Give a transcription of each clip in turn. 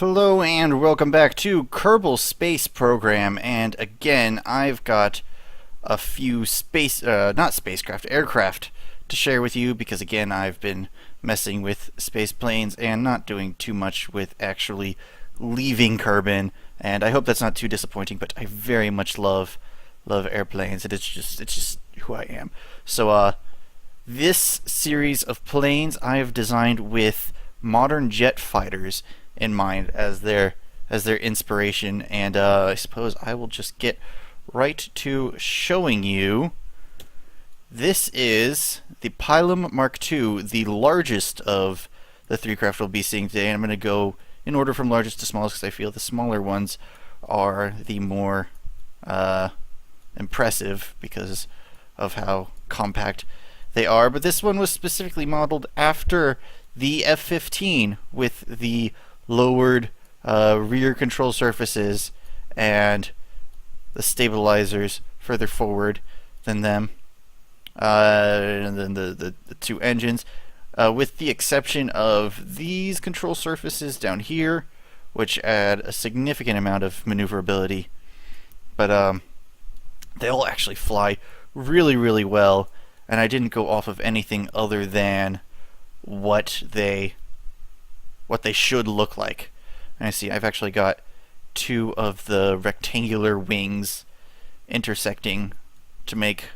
Hello and welcome back to Kerbal Space Program, and again I've got a few aircraft to share with you, because again I've been messing with space planes and not doing too much with actually leaving Kerbin, and I hope that's not too disappointing, but I very much love airplanes, and it's just who I am. So this series of planes I have designed with modern jet fighters in mind as their inspiration, and I suppose I will just get right to showing you. This is the Pylon Mark II, the largest of the three craft we'll be seeing today, and I'm going to go in order from largest to smallest because I feel the smaller ones are the more impressive because of how compact they are. But this one was specifically modeled after the F-15 with the lowered rear control surfaces and the stabilizers further forward than them, and then the two engines, with the exception of these control surfaces down here, which add a significant amount of maneuverability. But they all actually fly really well, and I didn't go off of anything other than what they should look like. And I see I've actually got two of the rectangular wings intersecting to make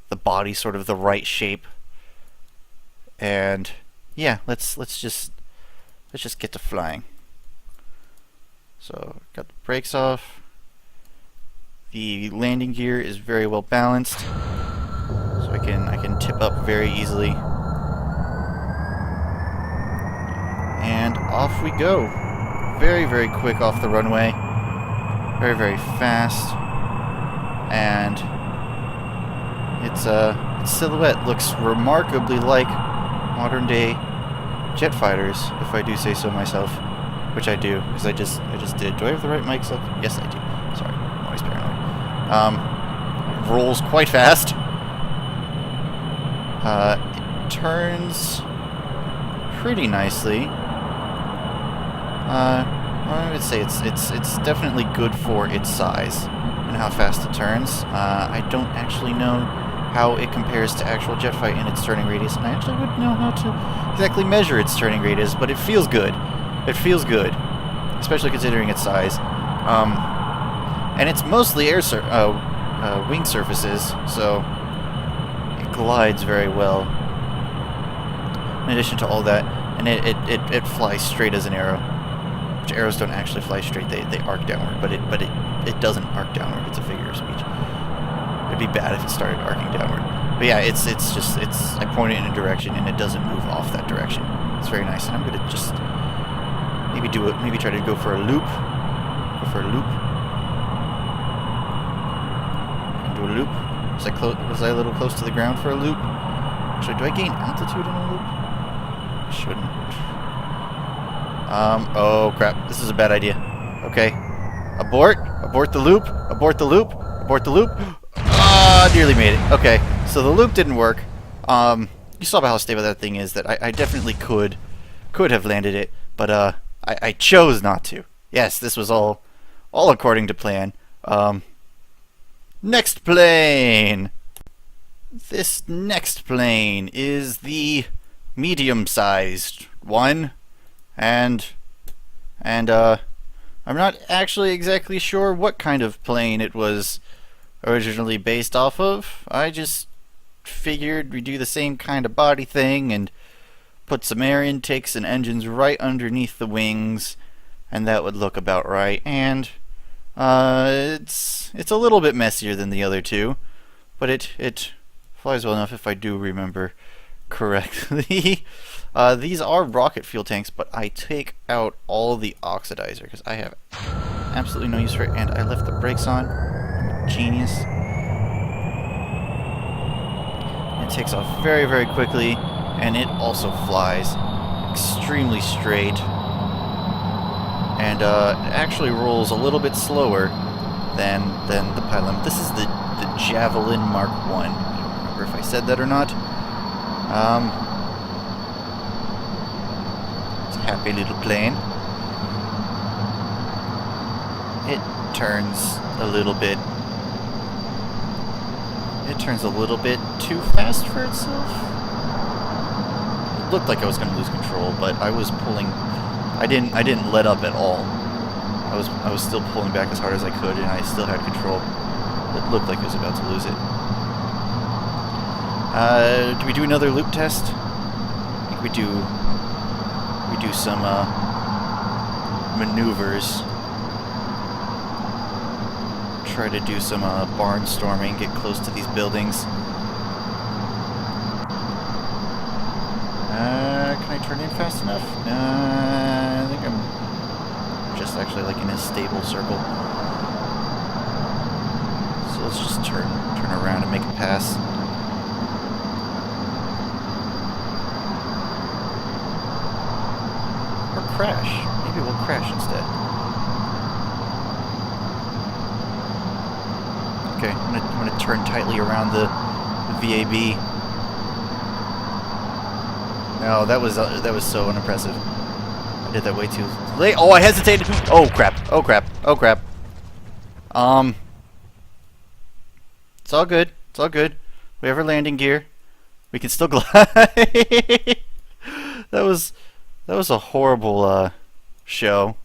the body sort of the right shape. And yeah, let's just get to flying. So got the brakes off. The landing gear is very well balanced, so I can tip up very easily. And off we go. Very quick off the runway. Very fast. And its silhouette looks remarkably like modern day jet fighters, if I do say so myself. Which I do, because I just did. Do I have the right mics up? Yes, I do. Sorry, I'm always paranoid. Rolls quite fast. It turns pretty nicely. I would say it's definitely good for its size and how fast it turns. I don't actually know how it compares to actual jet fight in its turning radius, and I actually wouldn't know how to exactly measure its turning radius, but it feels good. It feels good, especially considering its size. And it's mostly wing surfaces, so it glides very well. In addition to all that, and it flies straight as an arrow. Which arrows don't actually fly straight; they arc downward. But it doesn't arc downward. It's a figure of speech. It'd be bad if it started arcing downward. But yeah, it's I point it in a direction and it doesn't move off that direction. It's very nice, and I'm gonna just maybe try to go for a loop. Do a loop. Was I a little close to the ground for a loop? Actually, do I gain altitude in a loop? I shouldn't. Oh crap, this is a bad idea. Okay. Abort the loop. Ah, nearly made it. Okay, so the loop didn't work. You saw how stable that thing is, that I definitely could have landed it, but I chose not to. Yes, this was all according to plan. Next plane! This next plane is the medium-sized one. And I'm not actually exactly sure what kind of plane it was originally based off of. I just figured we'd do the same kind of body thing and put some air intakes and engines right underneath the wings, and that would look about right. And it's a little bit messier than the other two, but it flies well enough if I do remember correctly. These are rocket fuel tanks, but I take out all the oxidizer because I have absolutely no use for it, and I left the brakes on. I'm a genius. It takes off very quickly, and it also flies extremely straight, and it actually rolls a little bit slower than the Pylon. This is the Javelin Mark I. I don't remember if I said that or not. It's a happy little plane. It turns a little bit... It turns a little bit too fast for itself. It looked like I was going to lose control, but I was pulling... I didn't let up at all. I was still pulling back as hard as I could, and I still had control. It looked like I was about to lose it. Do we do another loop test? I think we do some maneuvers. Try to do some barnstorming, get close to these buildings. Can I turn in fast enough? I think I'm just actually like in a stable circle. So let's just turn around and make a pass. Or crash. Maybe we'll crash instead. Okay, I'm gonna turn tightly around the VAB. No, that was so unimpressive. I did that way too late. Oh, I hesitated. Oh crap! Oh crap! Oh crap! It's all good. It's all good. We have our landing gear. We can still glide. That was a horrible show.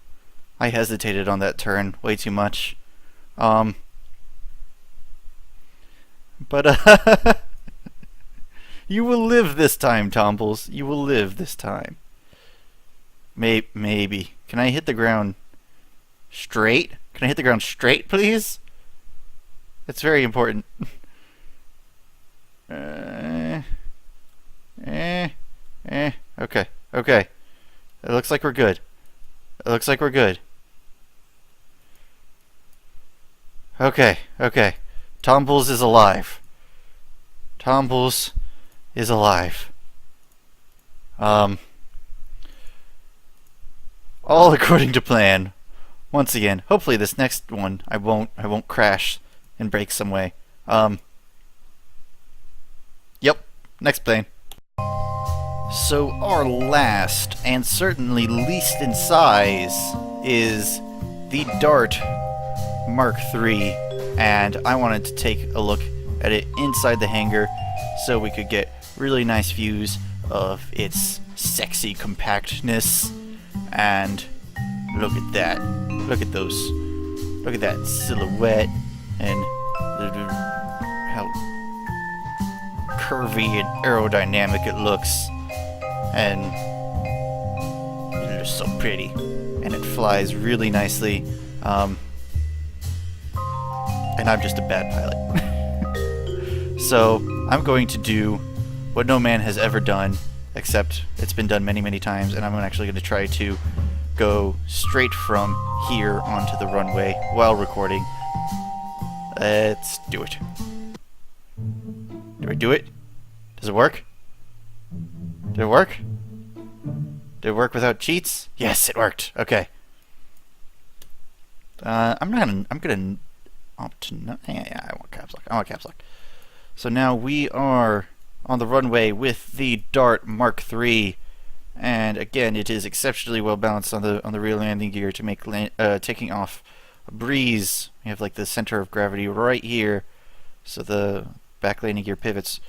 I hesitated on that turn way too much. But you will live this time, Tombles. You will live this time. Maybe. Can I hit the ground straight? Can I hit the ground straight, please? It's very important. Okay. Okay. It looks like we're good. It looks like we're good. Okay. Okay. Tombles is alive. Tombles is alive. All according to plan. Once again, hopefully this next one I won't crash and break some way. Yep, next plane. So our last and certainly least in size is the Dart Mark III, and I wanted to take a look at it inside the hangar so we could get really nice views of its sexy compactness. And look at that. Look at those. Look at that silhouette and how curvy and aerodynamic it looks. And it looks so pretty. And it flies really nicely. And I'm just a bad pilot. So I'm going to do what no man has ever done, except it's been done many, many times, and I'm actually going to try to go straight from here onto the runway while recording. Let's do it. Do I do it? Does it work? Did it work? Did it work without cheats? Yes, it worked. Okay. I'm gonna opt to not. Yeah, I want caps lock. I want caps lock. So now we are on the runway with the Dart Mark III, and again, it is exceptionally well balanced on the rear landing gear to make taking off a breeze. We have like the center of gravity right here, so the back landing gear pivots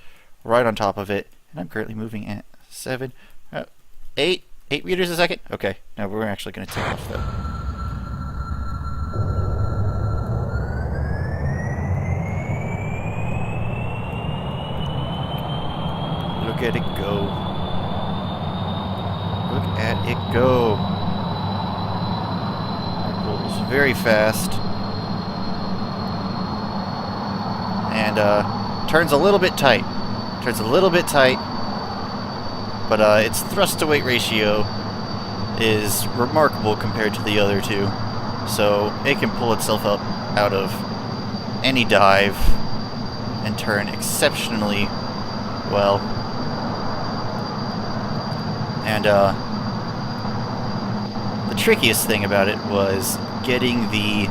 right on top of it. And I'm currently moving at 8 meters a second. Okay, now we're actually going to take off though. Look at it go. Look at it go. It rolls very fast. And turns a little bit tight. Turns a little bit tight. But its thrust to weight ratio is remarkable compared to the other two. So it can pull itself up out of any dive and turn exceptionally well. And the trickiest thing about it was getting the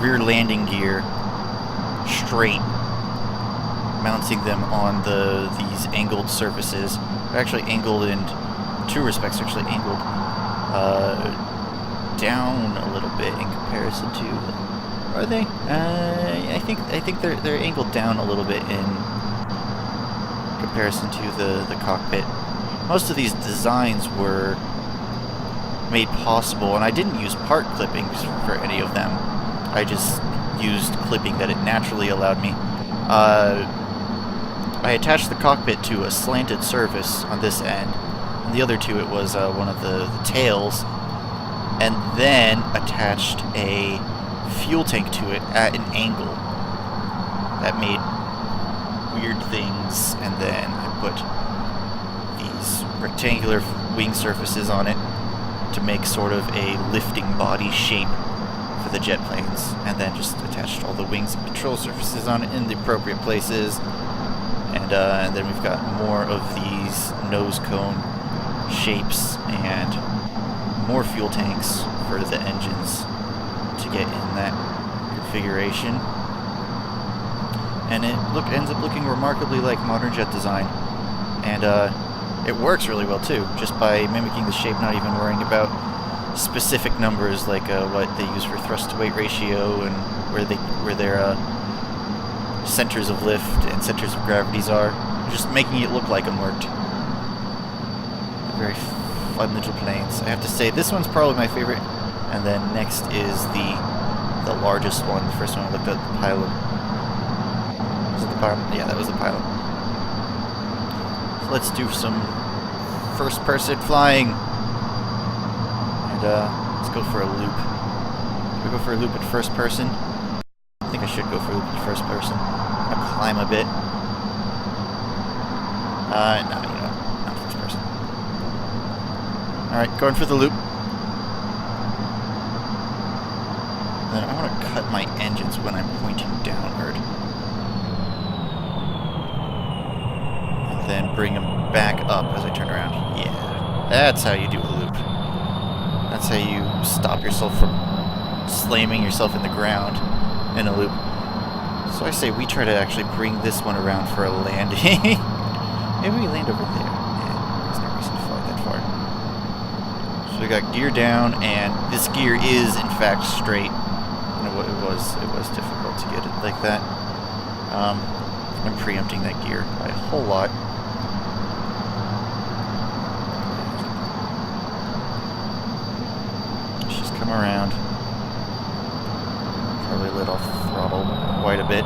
rear landing gear straight, mounting them on these angled surfaces. They're actually angled in two respects. They're actually angled down a little bit in comparison to. Are they? I think they're angled down a little bit in comparison to the cockpit. Most of these designs were made possible, and I didn't use part clippings for any of them. I just used clipping that it naturally allowed me. I attached the cockpit to a slanted surface on this end. On the other two, it was one of the tails, and then attached a fuel tank to it at an angle that made weird things, and then I put these rectangular wing surfaces on it to make sort of a lifting body shape for the jet planes, and then just attached all the wings and control surfaces on it in the appropriate places. And then we've got more of these nose cone shapes and more fuel tanks for the engines to get in that configuration. And it ends up looking remarkably like modern jet design. And it works really well too, just by mimicking the shape, not even worrying about specific numbers like what they use for thrust to weight ratio and where their centers of lift and centers of gravities are. Just making it look like them worked. Very fun little planes. I have to say, this one's probably my favorite. And then next is the largest one. The first one I looked at, the Pylon. Was it the Pylon? Yeah, that was the Pylon. So let's do some first-person flying. And let's go for a loop. Should we go for a loop at first person? I think I should go for a loop at first person. I'm gonna climb a bit. No, not first person. Alright, going for the loop. Then I want to cut my engines when I'm pointing downward. And then bring them back up as I turn around. Yeah, that's how you do a loop. That's how you stop yourself from slamming yourself in the ground in a loop. So I say we try to actually bring this one around for a landing. Maybe we land over there. Yeah, there's no reason to fly that far. So we got gear down, and this gear is in fact straight. It was difficult to get it like that. I'm preempting that gear by a whole lot. She's come around. Probably let off the throttle quite a bit.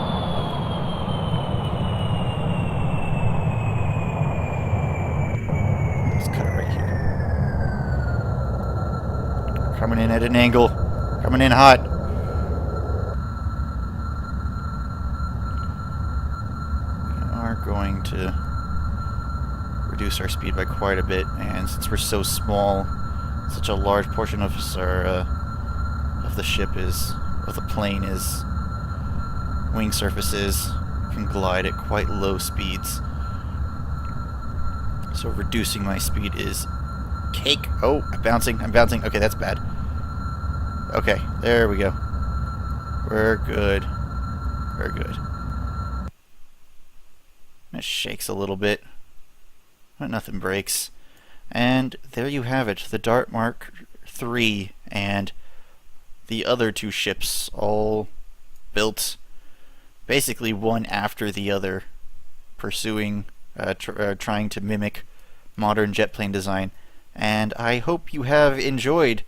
Let's cut it right here. Coming in at an angle. Coming in hot. Going to reduce our speed by quite a bit, and since we're so small, such a large portion of the plane is wing surfaces, can glide at quite low speeds. So reducing my speed is cake. Oh, I'm bouncing. Okay, that's bad. Okay, there we go. We're good. We're good. It shakes a little bit, but nothing breaks. And there you have it, the Dart Mark III and the other two ships, all built basically one after the other, pursuing, trying to mimic modern jet plane design. And I hope you have enjoyed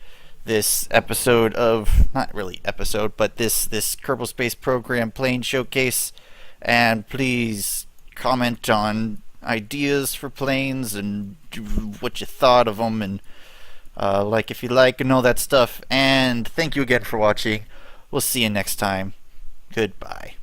this episode of, not really episode, but this Kerbal Space Program plane showcase. And please comment on ideas for planes and what you thought of them, and like if you like and all that stuff. And thank you again for watching. We'll see you next time. Goodbye.